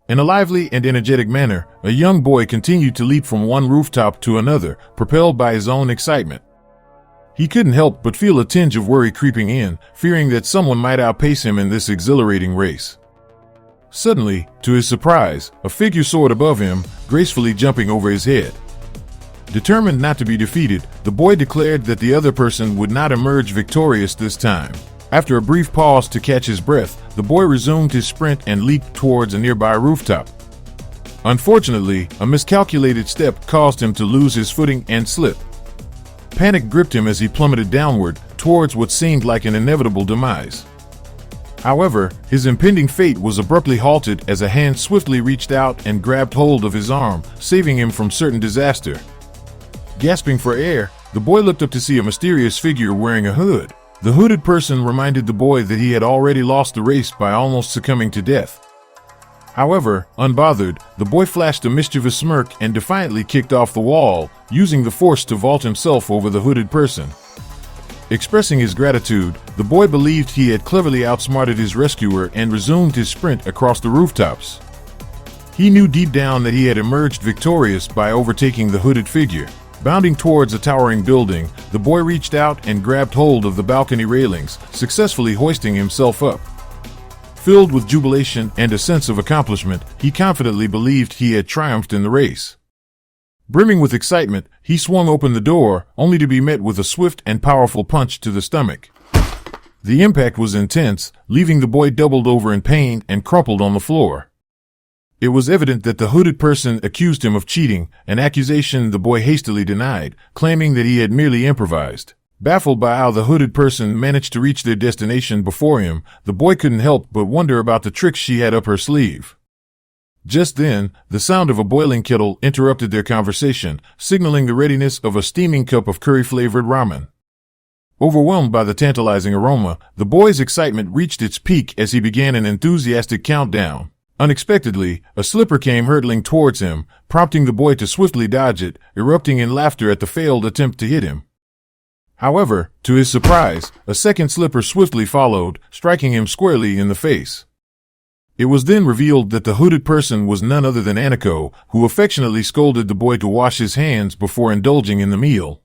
In a lively and energetic manner, a young boy continued to leap from one rooftop to another, propelled by his own excitement. He couldn't help but feel a tinge of worry creeping in, fearing that someone might outpace him in this exhilarating race. Suddenly, to his surprise, a figure soared above him, gracefully jumping over his head. Determined not to be defeated, the boy declared that the other person would not emerge victorious this time. After a brief pause to catch his breath, the boy resumed his sprint and leaped towards a nearby rooftop. Unfortunately, a miscalculated step caused him to lose his footing and slip. Panic gripped him as he plummeted downward, towards what seemed like an inevitable demise. However, his impending fate was abruptly halted as a hand swiftly reached out and grabbed hold of his arm, saving him from certain disaster. Gasping for air, the boy looked up to see a mysterious figure wearing a hood. The hooded person reminded the boy that he had already lost the race by almost succumbing to death. However, unbothered, the boy flashed a mischievous smirk and defiantly kicked off the wall, using the force to vault himself over the hooded person. Expressing his gratitude, the boy believed he had cleverly outsmarted his rescuer and resumed his sprint across the rooftops. He knew deep down that he had emerged victorious by overtaking the hooded figure. Bounding towards a towering building, the boy reached out and grabbed hold of the balcony railings, successfully hoisting himself up. Filled with jubilation and a sense of accomplishment, he confidently believed he had triumphed in the race. Brimming with excitement, he swung open the door, only to be met with a swift and powerful punch to the stomach. The impact was intense, leaving the boy doubled over in pain and crumpled on the floor. It was evident that the hooded person accused him of cheating, an accusation the boy hastily denied, claiming that he had merely improvised. Baffled by how the hooded person managed to reach their destination before him, the boy couldn't help but wonder about the tricks she had up her sleeve. Just then, the sound of a boiling kettle interrupted their conversation, signaling the readiness of a steaming cup of curry-flavored ramen. Overwhelmed by the tantalizing aroma, the boy's excitement reached its peak as he began an enthusiastic countdown. Unexpectedly, a slipper came hurtling towards him, prompting the boy to swiftly dodge it, erupting in laughter at the failed attempt to hit him. However, to his surprise, a second slipper swiftly followed, striking him squarely in the face. It was then revealed that the hooded person was none other than Aniko, who affectionately scolded the boy to wash his hands before indulging in the meal.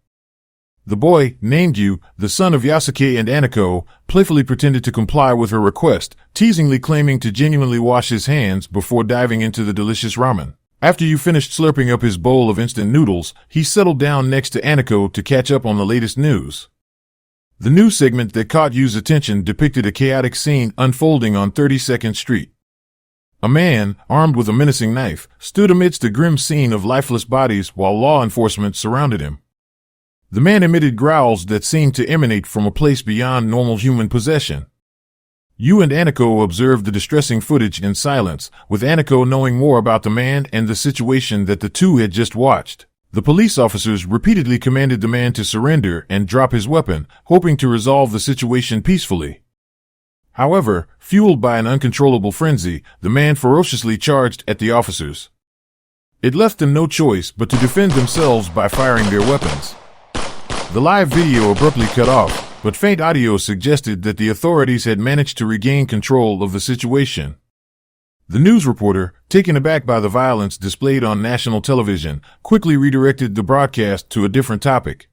The boy, named Yu, the son of Yasuke and Aniko, playfully pretended to comply with her request, teasingly claiming to genuinely wash his hands before diving into the delicious ramen. After Yu finished slurping up his bowl of instant noodles, he settled down next to Aniko to catch up on the latest news. The news segment that caught Yu's attention depicted a chaotic scene unfolding on 32nd Street. A man, armed with a menacing knife, stood amidst a grim scene of lifeless bodies while law enforcement surrounded him. The man emitted growls that seemed to emanate from a place beyond normal human possession. Yu and Aniko observed the distressing footage in silence, with Aniko knowing more about the man and the situation that the two had just watched. The police officers repeatedly commanded the man to surrender and drop his weapon, hoping to resolve the situation peacefully. However, fueled by an uncontrollable frenzy, the man ferociously charged at the officers. It left them no choice but to defend themselves by firing their weapons. The live video abruptly cut off, but faint audio suggested that the authorities had managed to regain control of the situation. The news reporter, taken aback by the violence displayed on national television, quickly redirected the broadcast to a different topic.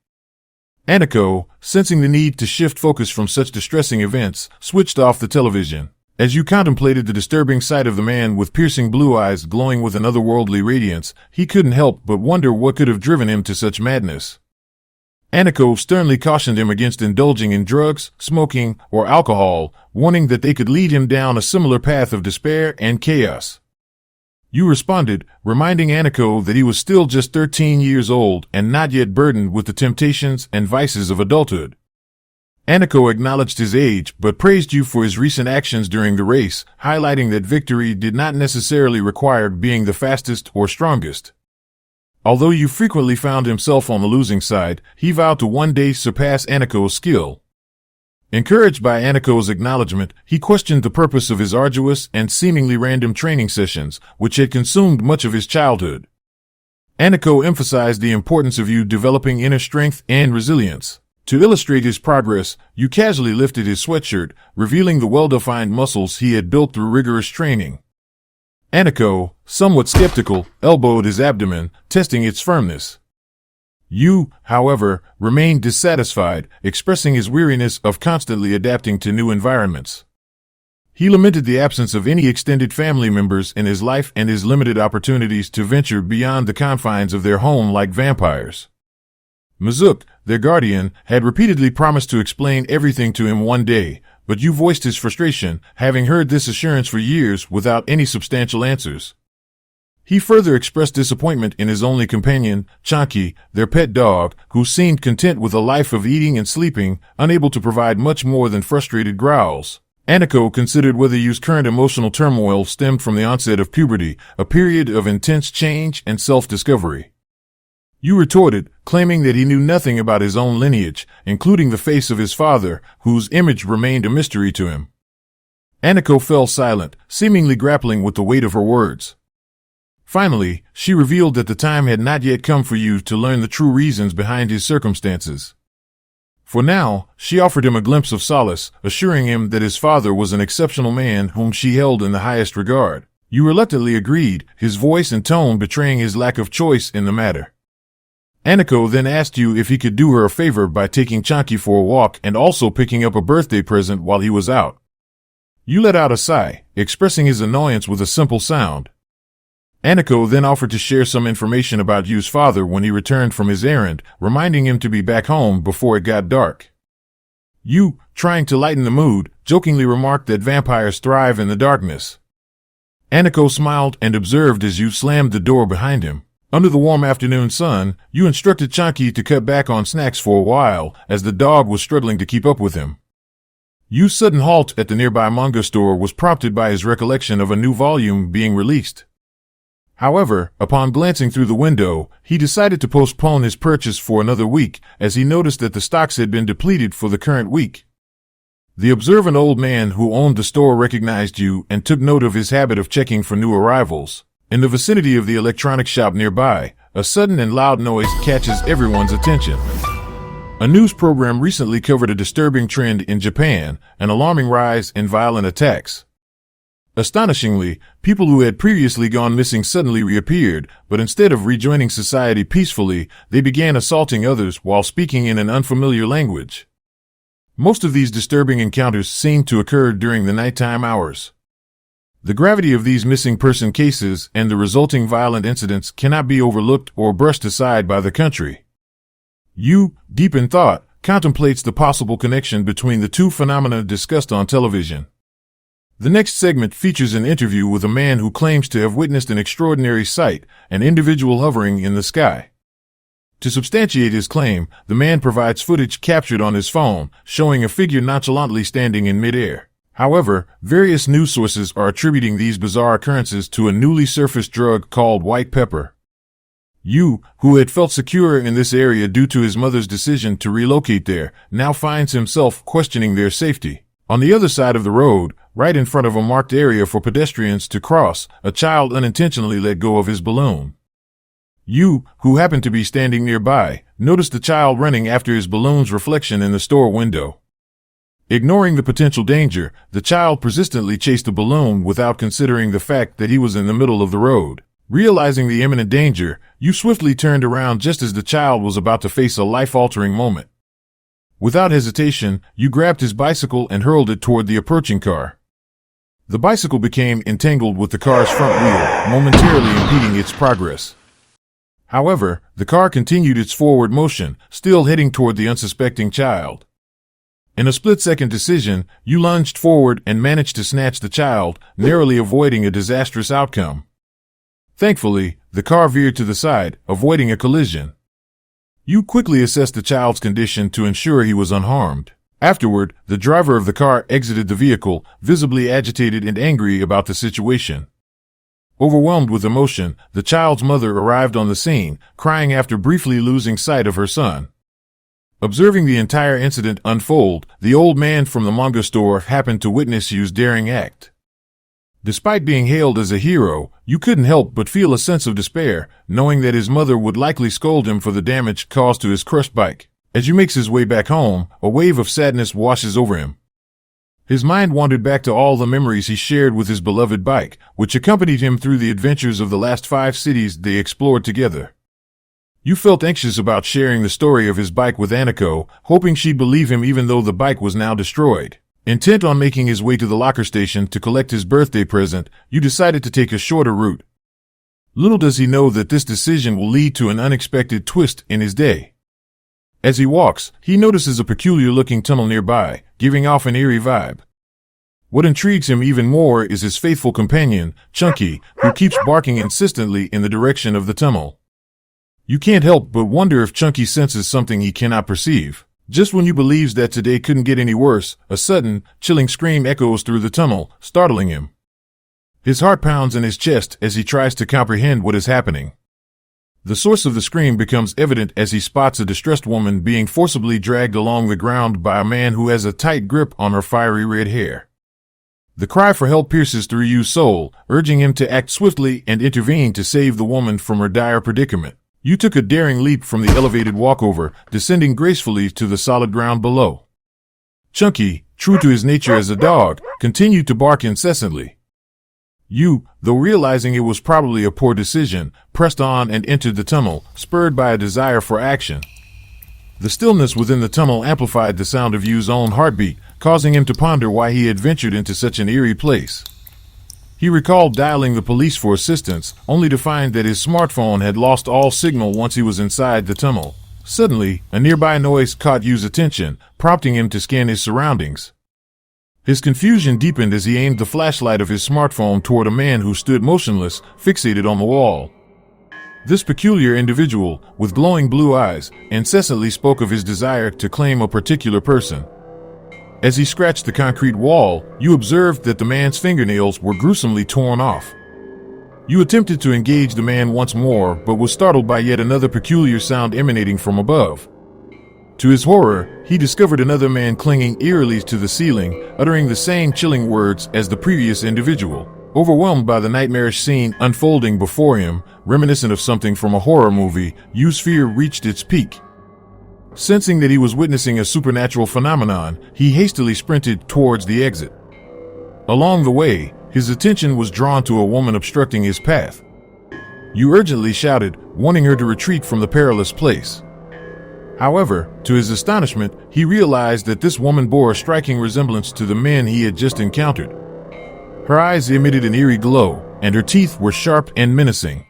Aniko, sensing the need to shift focus from such distressing events, switched off the television. As you contemplated the disturbing sight of the man with piercing blue eyes glowing with an otherworldly radiance, he couldn't help but wonder what could have driven him to such madness. Aniko sternly cautioned him against indulging in drugs, smoking, or alcohol, warning that they could lead him down a similar path of despair and chaos. Yu responded, reminding Aniko that he was still just 13 years old and not yet burdened with the temptations and vices of adulthood. Aniko acknowledged his age but praised Yu for his recent actions during the race, highlighting that victory did not necessarily require being the fastest or strongest. Although Yu frequently found himself on the losing side, he vowed to one day surpass Aniko's skill. Encouraged by Aniko's acknowledgement, he questioned the purpose of his arduous and seemingly random training sessions, which had consumed much of his childhood. Aniko emphasized the importance of Yu developing inner strength and resilience. To illustrate his progress, Yu casually lifted his sweatshirt, revealing the well-defined muscles he had built through rigorous training. Aniko, somewhat skeptical, elbowed his abdomen, testing its firmness. Yu, however, remained dissatisfied, expressing his weariness of constantly adapting to new environments. He lamented the absence of any extended family members in his life and his limited opportunities to venture beyond the confines of their home like vampires. Mizuk, their guardian, had repeatedly promised to explain everything to him one day, but Yu voiced his frustration, having heard this assurance for years without any substantial answers. He further expressed disappointment in his only companion, Chanki, their pet dog, who seemed content with a life of eating and sleeping, unable to provide much more than frustrated growls. Aniko considered whether Yu's current emotional turmoil stemmed from the onset of puberty, a period of intense change and self-discovery. Yu retorted, claiming that he knew nothing about his own lineage, including the face of his father, whose image remained a mystery to him. Aniko fell silent, seemingly grappling with the weight of her words. Finally, she revealed that the time had not yet come for Yu to learn the true reasons behind his circumstances. For now, she offered him a glimpse of solace, assuring him that his father was an exceptional man whom she held in the highest regard. Yu reluctantly agreed, his voice and tone betraying his lack of choice in the matter. Aniko then asked Yu if he could do her a favor by taking Chanki for a walk and also picking up a birthday present while he was out. Yu let out a sigh, expressing his annoyance with a simple sound. Aniko then offered to share some information about Yu's father when he returned from his errand, reminding him to be back home before it got dark. Yu, trying to lighten the mood, jokingly remarked that vampires thrive in the darkness. Aniko smiled and observed as Yu slammed the door behind him. Under the warm afternoon sun, Yu instructed Chanki to cut back on snacks for a while, as the dog was struggling to keep up with him. Yu's sudden halt at the nearby manga store was prompted by his recollection of a new volume being released. However, upon glancing through the window, he decided to postpone his purchase for another week, as he noticed that the stocks had been depleted for the current week. The observant old man who owned the store recognized Yu and took note of his habit of checking for new arrivals. In the vicinity of the electronics shop nearby, a sudden and loud noise catches everyone's attention. A news program recently covered a disturbing trend in Japan, an alarming rise in violent attacks. Astonishingly, people who had previously gone missing suddenly reappeared, but instead of rejoining society peacefully, they began assaulting others while speaking in an unfamiliar language. Most of these disturbing encounters seemed to occur during the nighttime hours. The gravity of these missing person cases and the resulting violent incidents cannot be overlooked or brushed aside by the country. Yu, deep in thought, contemplates the possible connection between the two phenomena discussed on television. The next segment features an interview with a man who claims to have witnessed an extraordinary sight, an individual hovering in the sky. To substantiate his claim, the man provides footage captured on his phone, showing a figure nonchalantly standing in midair. However, various news sources are attributing these bizarre occurrences to a newly surfaced drug called white pepper. Yu, who had felt secure in this area due to his mother's decision to relocate there, now finds himself questioning their safety. On the other side of the road, right in front of a marked area for pedestrians to cross, a child unintentionally let go of his balloon. Yu, who happened to be standing nearby, noticed the child running after his balloon's reflection in the store window. Ignoring the potential danger, the child persistently chased the balloon without considering the fact that he was in the middle of the road. Realizing the imminent danger, Yu swiftly turned around just as the child was about to face a life-altering moment. Without hesitation, Yu grabbed his bicycle and hurled it toward the approaching car. The bicycle became entangled with the car's front wheel, momentarily impeding its progress. However, the car continued its forward motion, still heading toward the unsuspecting child. In a split-second decision, Yu lunged forward and managed to snatch the child, narrowly avoiding a disastrous outcome. Thankfully, the car veered to the side, avoiding a collision. Yu quickly assessed the child's condition to ensure he was unharmed. Afterward, the driver of the car exited the vehicle, visibly agitated and angry about the situation. Overwhelmed with emotion, the child's mother arrived on the scene, crying after briefly losing sight of her son. Observing the entire incident unfold, the old man from the manga store happened to witness Yu's daring act. Despite being hailed as a hero, Yu couldn't help but feel a sense of despair, knowing that his mother would likely scold him for the damage caused to his crushed bike. As Yu makes his way back home, a wave of sadness washes over him. His mind wandered back to all the memories he shared with his beloved bike, which accompanied him through the adventures of the last 5 cities they explored together. You felt anxious about sharing the story of his bike with Aniko, hoping she'd believe him even though the bike was now destroyed. Intent on making his way to the locker station to collect his birthday present, you decided to take a shorter route. Little does he know that this decision will lead to an unexpected twist in his day. As he walks, he notices a peculiar-looking tunnel nearby, giving off an eerie vibe. What intrigues him even more is his faithful companion, Chunky, who keeps barking insistently in the direction of the tunnel. You can't help but wonder if Chunky senses something he cannot perceive. Just when you believes that today couldn't get any worse, a sudden, chilling scream echoes through the tunnel, startling him. His heart pounds in his chest as he tries to comprehend what is happening. The source of the scream becomes evident as he spots a distressed woman being forcibly dragged along the ground by a man who has a tight grip on her fiery red hair. The cry for help pierces through Yu's soul, urging him to act swiftly and intervene to save the woman from her dire predicament. You took a daring leap from the elevated walkover, descending gracefully to the solid ground below. Chunky, true to his nature as a dog, continued to bark incessantly. You, though realizing it was probably a poor decision, pressed on and entered the tunnel, spurred by a desire for action. The stillness within the tunnel amplified the sound of Yu's own heartbeat, causing him to ponder why he had ventured into such an eerie place. He recalled dialing the police for assistance, only to find that his smartphone had lost all signal once he was inside the tunnel. Suddenly, a nearby noise caught Yu's attention, prompting him to scan his surroundings. His confusion deepened as he aimed the flashlight of his smartphone toward a man who stood motionless, fixated on the wall. This peculiar individual, with glowing blue eyes, incessantly spoke of his desire to claim a particular person. As he scratched the concrete wall, you observed that the man's fingernails were gruesomely torn off. You attempted to engage the man once more, but was startled by yet another peculiar sound emanating from above. To his horror, he discovered another man clinging eerily to the ceiling, uttering the same chilling words as the previous individual. Overwhelmed by the nightmarish scene unfolding before him, reminiscent of something from a horror movie, Yu's fear reached its peak. Sensing that he was witnessing a supernatural phenomenon, he hastily sprinted towards the exit. Along the way, his attention was drawn to a woman obstructing his path. You urgently shouted, warning her to retreat from the perilous place. However, to his astonishment, he realized that this woman bore a striking resemblance to the men he had just encountered. Her eyes emitted an eerie glow, and her teeth were sharp and menacing.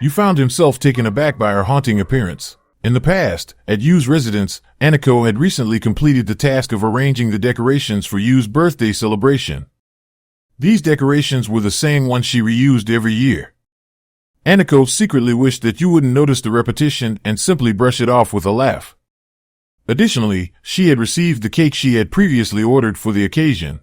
You found himself taken aback by her haunting appearance. In the past, at Yu's residence, Aniko had recently completed the task of arranging the decorations for Yu's birthday celebration. These decorations were the same ones she reused every year. Aniko secretly wished that you wouldn't notice the repetition and simply brush it off with a laugh. Additionally, she had received the cake she had previously ordered for the occasion.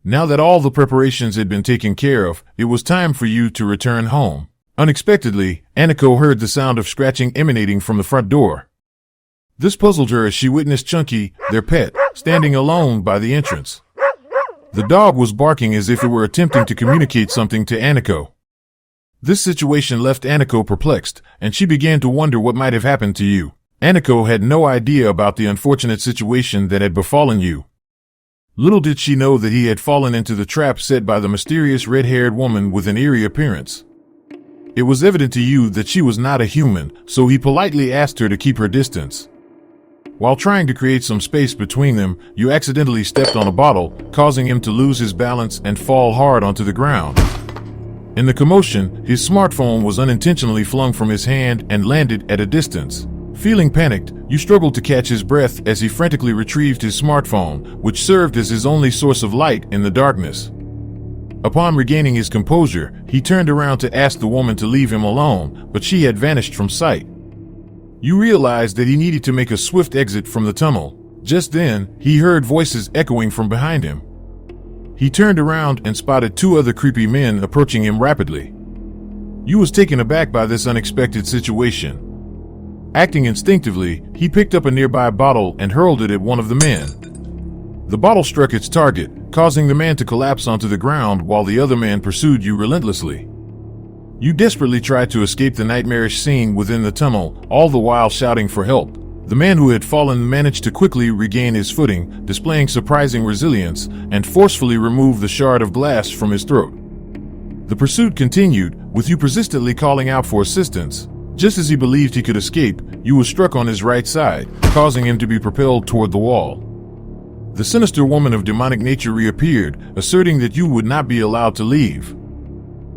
Now that all the preparations had been taken care of, it was time for you to return home. Unexpectedly, Aniko heard the sound of scratching emanating from the front door. This puzzled her as she witnessed Chunky, their pet, standing alone by the entrance. The dog was barking as if it were attempting to communicate something to Aniko. This situation left Aniko perplexed, and she began to wonder what might have happened to you. Aniko had no idea about the unfortunate situation that had befallen you. Little did she know that he had fallen into the trap set by the mysterious red-haired woman with an eerie appearance. It was evident to you that she was not a human, so he politely asked her to keep her distance. While trying to create some space between them, you accidentally stepped on a bottle, causing him to lose his balance and fall hard onto the ground. In the commotion, his smartphone was unintentionally flung from his hand and landed at a distance. Feeling panicked, you struggled to catch his breath as he frantically retrieved his smartphone, which served as his only source of light in the darkness. Upon regaining his composure, he turned around to ask the woman to leave him alone, but she had vanished from sight. You realized that he needed to make a swift exit from the tunnel. Just then, he heard voices echoing from behind him. He turned around and spotted 2 other creepy men approaching him rapidly. You was taken aback by this unexpected situation. Acting instinctively, he picked up a nearby bottle and hurled it at one of the men. The bottle struck its target, causing the man to collapse onto the ground while the other man pursued you relentlessly. You desperately tried to escape the nightmarish scene within the tunnel, all the while shouting for help. The man who had fallen managed to quickly regain his footing, displaying surprising resilience, and forcefully remove the shard of glass from his throat. The pursuit continued, with you persistently calling out for assistance. Just as he believed he could escape, you were struck on his right side, causing him to be propelled toward the wall. The sinister woman of demonic nature reappeared, asserting that you would not be allowed to leave.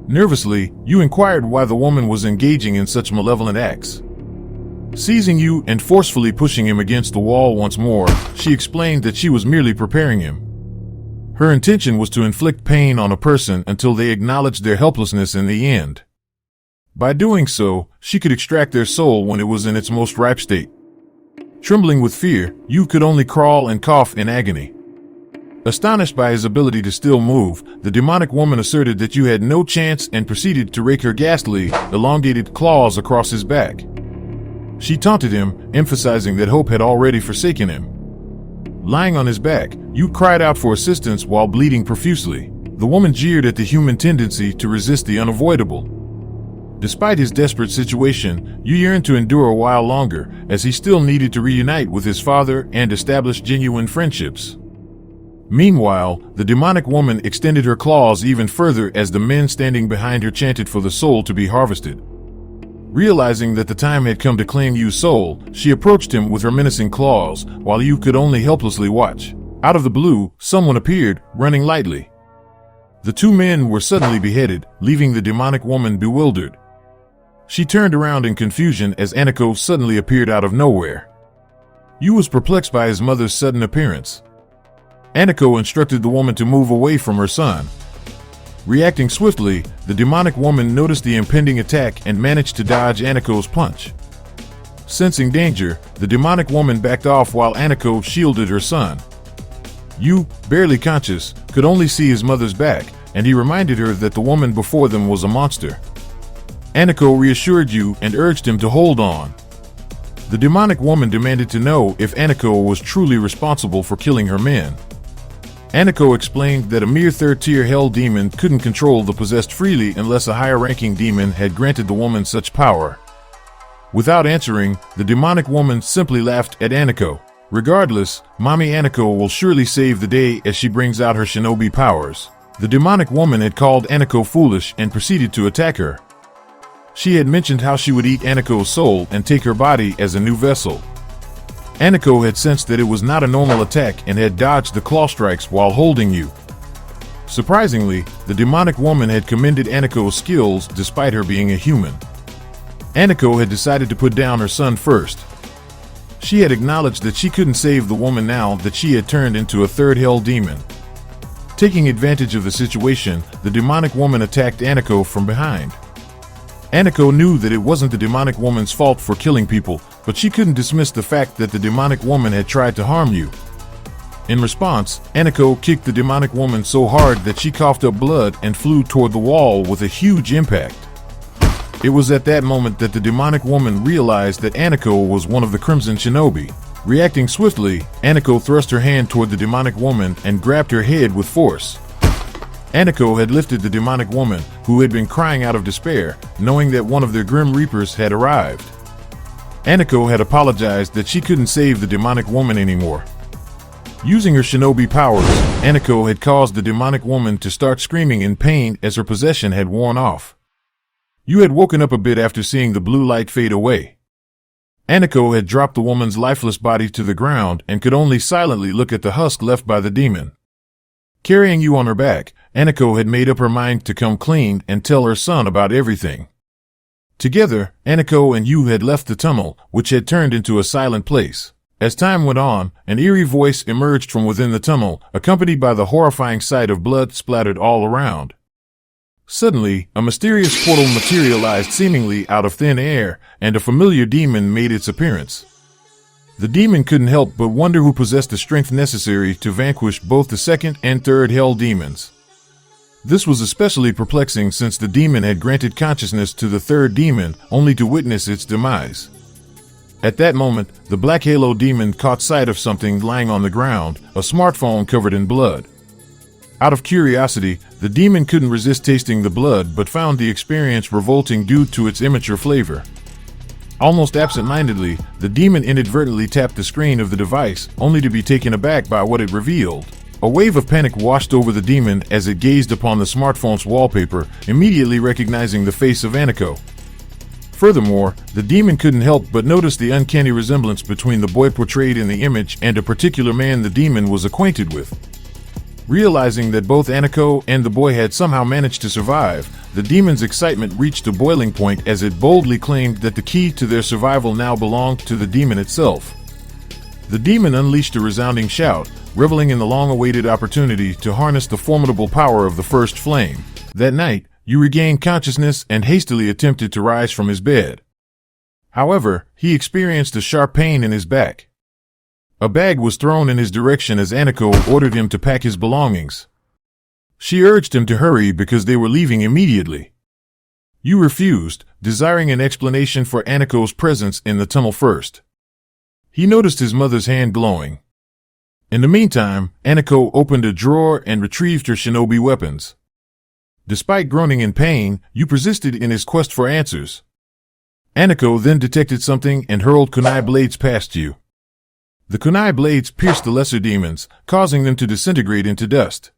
Nervously, you inquired why the woman was engaging in such malevolent acts. Seizing you and forcefully pushing him against the wall once more, she explained that she was merely preparing him. Her intention was to inflict pain on a person until they acknowledged their helplessness in the end. By doing so, she could extract their soul when it was in its most ripe state. Trembling with fear, you could only crawl and cough in agony. Astonished by his ability to still move, the demonic woman asserted that you had no chance and proceeded to rake her ghastly, elongated claws across his back. She taunted him, emphasizing that hope had already forsaken him. Lying on his back, you cried out for assistance while bleeding profusely. The woman jeered at the human tendency to resist the unavoidable. Despite his desperate situation, you yearned to endure a while longer, as he still needed to reunite with his father and establish genuine friendships. Meanwhile, the demonic woman extended her claws even further as the men standing behind her chanted for the soul to be harvested. Realizing that the time had come to claim Yu's soul, she approached him with her menacing claws, while Yu could only helplessly watch. Out of the blue, someone appeared, running lightly. The two men were suddenly beheaded, leaving the demonic woman bewildered. She turned around in confusion as Aniko suddenly appeared out of nowhere. Yu was perplexed by his mother's sudden appearance. Aniko instructed the woman to move away from her son. Reacting swiftly, the demonic woman noticed the impending attack and managed to dodge Aniko's punch. Sensing danger, the demonic woman backed off while Aniko shielded her son. Yu, barely conscious, could only see his mother's back, and he reminded her that the woman before them was a monster. Aniko reassured Yu and urged him to hold on. The demonic woman demanded to know if Aniko was truly responsible for killing her men. Aniko explained that a mere third-tier hell demon couldn't control the possessed freely unless a higher-ranking demon had granted the woman such power. Without answering, the demonic woman simply laughed at Aniko. Regardless, Mommy Aniko will surely save the day as she brings out her shinobi powers. The demonic woman had called Aniko foolish and proceeded to attack her. She had mentioned how she would eat Aniko's soul and take her body as a new vessel. Aniko had sensed that it was not a normal attack and had dodged the claw strikes while holding Yu. Surprisingly, the demonic woman had commended Aniko's skills despite her being a human. Aniko had decided to put down her son first. She had acknowledged that she couldn't save the woman now that she had turned into a third hell demon. Taking advantage of the situation, the demonic woman attacked Aniko from behind. Aniko knew that it wasn't the demonic woman's fault for killing people, but she couldn't dismiss the fact that the demonic woman had tried to harm you. In response, Aniko kicked the demonic woman so hard that she coughed up blood and flew toward the wall with a huge impact. It was at that moment that the demonic woman realized that Aniko was one of the Crimson Shinobi. Reacting swiftly, Aniko thrust her hand toward the demonic woman and grabbed her head with force. Aniko had lifted the demonic woman, who had been crying out of despair, knowing that one of their Grim Reapers had arrived. Aniko had apologized that she couldn't save the demonic woman anymore. Using her shinobi powers, Aniko had caused the demonic woman to start screaming in pain as her possession had worn off. You had woken up a bit after seeing the blue light fade away. Aniko had dropped the woman's lifeless body to the ground and could only silently look at the husk left by the demon. Carrying you on her back, Aniko had made up her mind to come clean and tell her son about everything. Together, Aniko and Yu had left the tunnel, which had turned into a silent place. As time went on, an eerie voice emerged from within the tunnel, accompanied by the horrifying sight of blood splattered all around. Suddenly, a mysterious portal materialized seemingly out of thin air, and a familiar demon made its appearance. The demon couldn't help but wonder who possessed the strength necessary to vanquish both the second and third hell demons. This was especially perplexing since the demon had granted consciousness to the third demon, only to witness its demise. At that moment, the Black Halo demon caught sight of something lying on the ground, a smartphone covered in blood. Out of curiosity, the demon couldn't resist tasting the blood but found the experience revolting due to its immature flavor. Almost absent-mindedly, the demon inadvertently tapped the screen of the device, only to be taken aback by what it revealed. A wave of panic washed over the demon as it gazed upon the smartphone's wallpaper, immediately recognizing the face of Aniko. Furthermore, the demon couldn't help but notice the uncanny resemblance between the boy portrayed in the image and a particular man the demon was acquainted with. Realizing that both Aniko and the boy had somehow managed to survive, the demon's excitement reached a boiling point as it boldly claimed that the key to their survival now belonged to the demon itself. The demon unleashed a resounding shout, reveling in the long-awaited opportunity to harness the formidable power of the first flame. That night, you regained consciousness and hastily attempted to rise from his bed. However, he experienced a sharp pain in his back. A bag was thrown in his direction as Aniko ordered him to pack his belongings. She urged him to hurry because they were leaving immediately. You refused, desiring an explanation for Aniko's presence in the tunnel first. He noticed his mother's hand glowing. In the meantime, Aniko opened a drawer and retrieved her shinobi weapons. Despite groaning in pain, you persisted in his quest for answers. Aniko then detected something and hurled kunai blades past you. The kunai blades pierced the lesser demons, causing them to disintegrate into dust.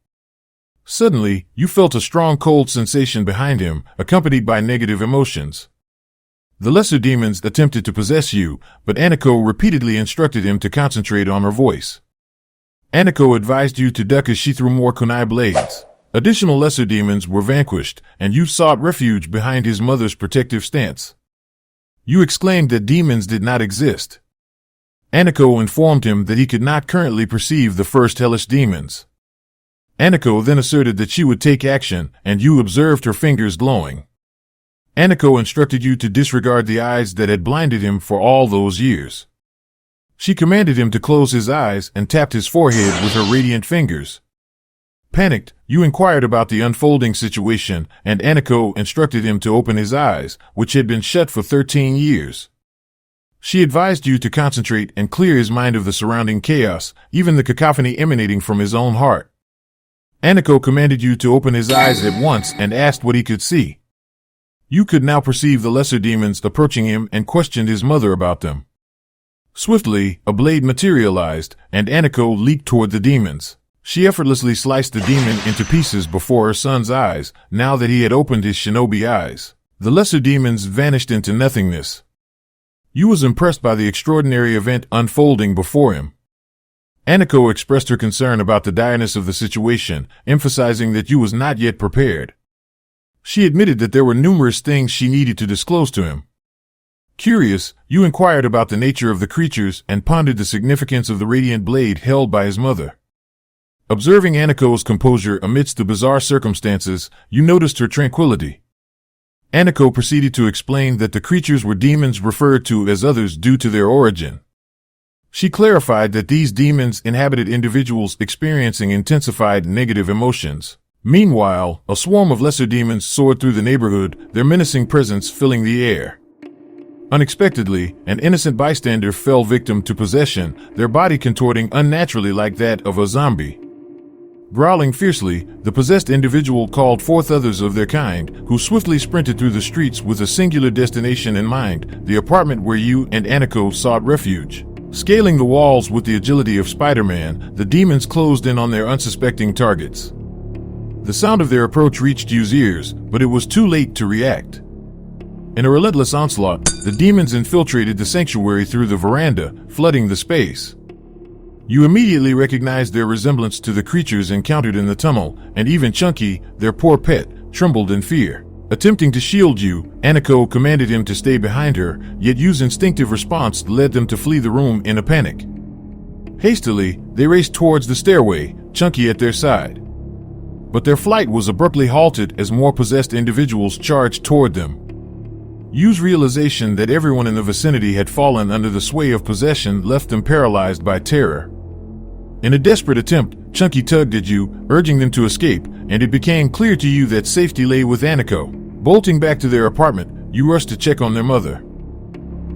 Suddenly, you felt a strong cold sensation behind him, accompanied by negative emotions. The lesser demons attempted to possess you, but Aniko repeatedly instructed him to concentrate on her voice. Aniko advised you to duck as she threw more kunai blades. Additional lesser demons were vanquished, and you sought refuge behind his mother's protective stance. You exclaimed that demons did not exist. Aniko informed him that he could not currently perceive the first hellish demons. Aniko then asserted that she would take action, and you observed her fingers glowing. Aniko instructed you to disregard the eyes that had blinded him for all those years. She commanded him to close his eyes and tapped his forehead with her radiant fingers. Panicked, you inquired about the unfolding situation, and Aniko instructed him to open his eyes, which had been shut for 13 years. She advised you to concentrate and clear his mind of the surrounding chaos, even the cacophony emanating from his own heart. Aniko commanded you to open his eyes at once and asked what he could see. You could now perceive the lesser demons approaching him and questioned his mother about them. Swiftly, a blade materialized, and Aniko leaped toward the demons. She effortlessly sliced the demon into pieces before her son's eyes, now that he had opened his shinobi eyes. The lesser demons vanished into nothingness. You was impressed by the extraordinary event unfolding before him. Aniko expressed her concern about the direness of the situation, emphasizing that you was not yet prepared. She admitted that there were numerous things she needed to disclose to him. Curious, you inquired about the nature of the creatures and pondered the significance of the radiant blade held by his mother. Observing Aniko's composure amidst the bizarre circumstances, you noticed her tranquility. Aniko proceeded to explain that the creatures were demons referred to as others due to their origin. She clarified that these demons inhabited individuals experiencing intensified negative emotions. Meanwhile, a swarm of lesser demons soared through the neighborhood, their menacing presence filling the air. Unexpectedly, an innocent bystander fell victim to possession, their body contorting unnaturally like that of a zombie. Growling fiercely, the possessed individual called forth others of their kind, who swiftly sprinted through the streets with a singular destination in mind, the apartment where you and Aniko sought refuge. Scaling the walls with the agility of Spider-Man, the demons closed in on their unsuspecting targets. The sound of their approach reached you's ears, but it was too late to react. In a relentless onslaught, the demons infiltrated the sanctuary through the veranda, flooding the space. You immediately recognized their resemblance to the creatures encountered in the tunnel, and even Chunky, their poor pet, trembled in fear. Attempting to shield you, Aniko commanded him to stay behind her, yet Yu's instinctive response led them to flee the room in a panic. Hastily, they raced towards the stairway, Chunky at their side. But their flight was abruptly halted as more possessed individuals charged toward them. Yu's realization that everyone in the vicinity had fallen under the sway of possession left them paralyzed by terror. In a desperate attempt, Chunky tugged at you, urging them to escape, and it became clear to you that safety lay with Aniko. Bolting back to their apartment, you rushed to check on their mother.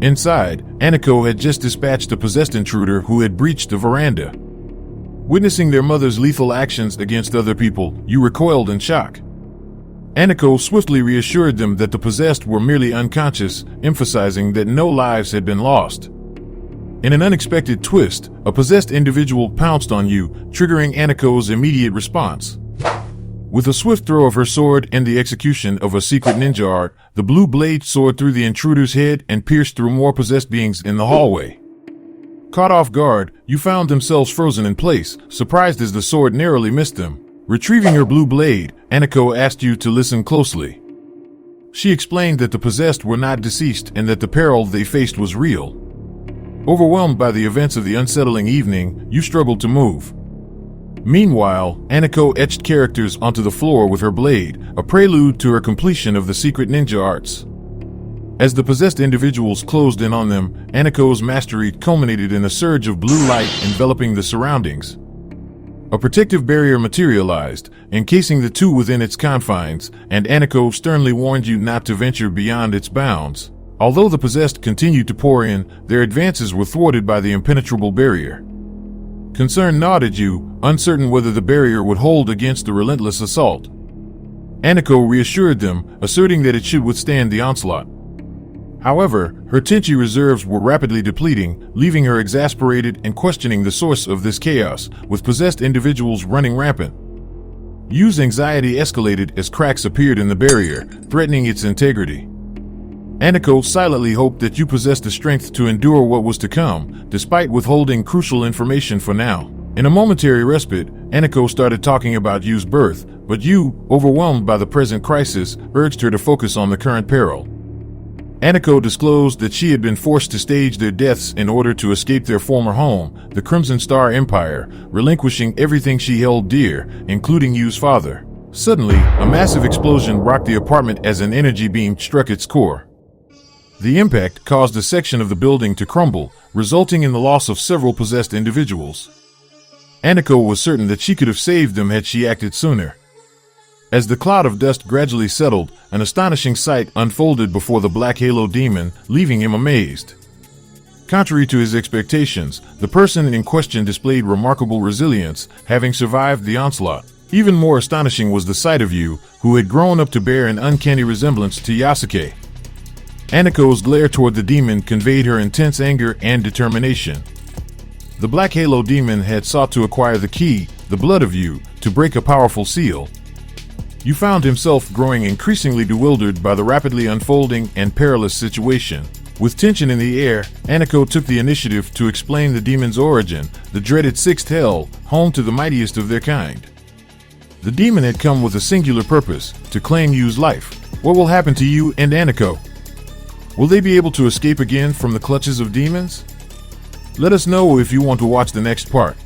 Inside, Aniko had just dispatched a possessed intruder who had breached the veranda. Witnessing their mother's lethal actions against other people, you recoiled in shock. Aniko swiftly reassured them that the possessed were merely unconscious, emphasizing that no lives had been lost. In an unexpected twist, a possessed individual pounced on you, triggering Aniko's immediate response. With a swift throw of her sword and the execution of a secret ninja art, the blue blade soared through the intruder's head and pierced through more possessed beings in the hallway. Caught off guard, you found themselves frozen in place, surprised as the sword narrowly missed them. Retrieving her blue blade, Aniko asked you to listen closely. She explained that the possessed were not deceased and that the peril they faced was real. Overwhelmed by the events of the unsettling evening, you struggled to move. Meanwhile, Aniko etched characters onto the floor with her blade, a prelude to her completion of the secret ninja arts. As the possessed individuals closed in on them, Aniko's mastery culminated in a surge of blue light enveloping the surroundings. A protective barrier materialized, encasing the two within its confines, and Aniko sternly warned you not to venture beyond its bounds. Although the possessed continued to pour in, their advances were thwarted by the impenetrable barrier. Concern gnawed at you, uncertain whether the barrier would hold against the relentless assault. Aniko reassured them, asserting that it should withstand the onslaught. However, her Tenchi reserves were rapidly depleting, leaving her exasperated and questioning the source of this chaos, with possessed individuals running rampant. Yu's anxiety escalated as cracks appeared in the barrier, threatening its integrity. Aniko silently hoped that you possessed the strength to endure what was to come, despite withholding crucial information for now. In a momentary respite, Aniko started talking about Yu's birth, but Yu, overwhelmed by the present crisis, urged her to focus on the current peril. Aniko disclosed that she had been forced to stage their deaths in order to escape their former home, the Crimson Star Empire, relinquishing everything she held dear, including Yu's father. Suddenly, a massive explosion rocked the apartment as an energy beam struck its core. The impact caused a section of the building to crumble, resulting in the loss of several possessed individuals. Aniko was certain that she could have saved them had she acted sooner. As the cloud of dust gradually settled, an astonishing sight unfolded before the Black Halo demon, leaving him amazed. Contrary to his expectations, the person in question displayed remarkable resilience, having survived the onslaught. Even more astonishing was the sight of Yu, who had grown up to bear an uncanny resemblance to Yasuke. Aniko's glare toward the demon conveyed her intense anger and determination. The Black Halo demon had sought to acquire the key, the blood of Yu, to break a powerful seal. Yu found himself growing increasingly bewildered by the rapidly unfolding and perilous situation. With tension in the air, Aniko took the initiative to explain the demon's origin, the dreaded Sixth Hell, home to the mightiest of their kind. The demon had come with a singular purpose, to claim Yu's life. What will happen to Yu and Aniko? Will they be able to escape again from the clutches of demons? Let us know if you want to watch the next part.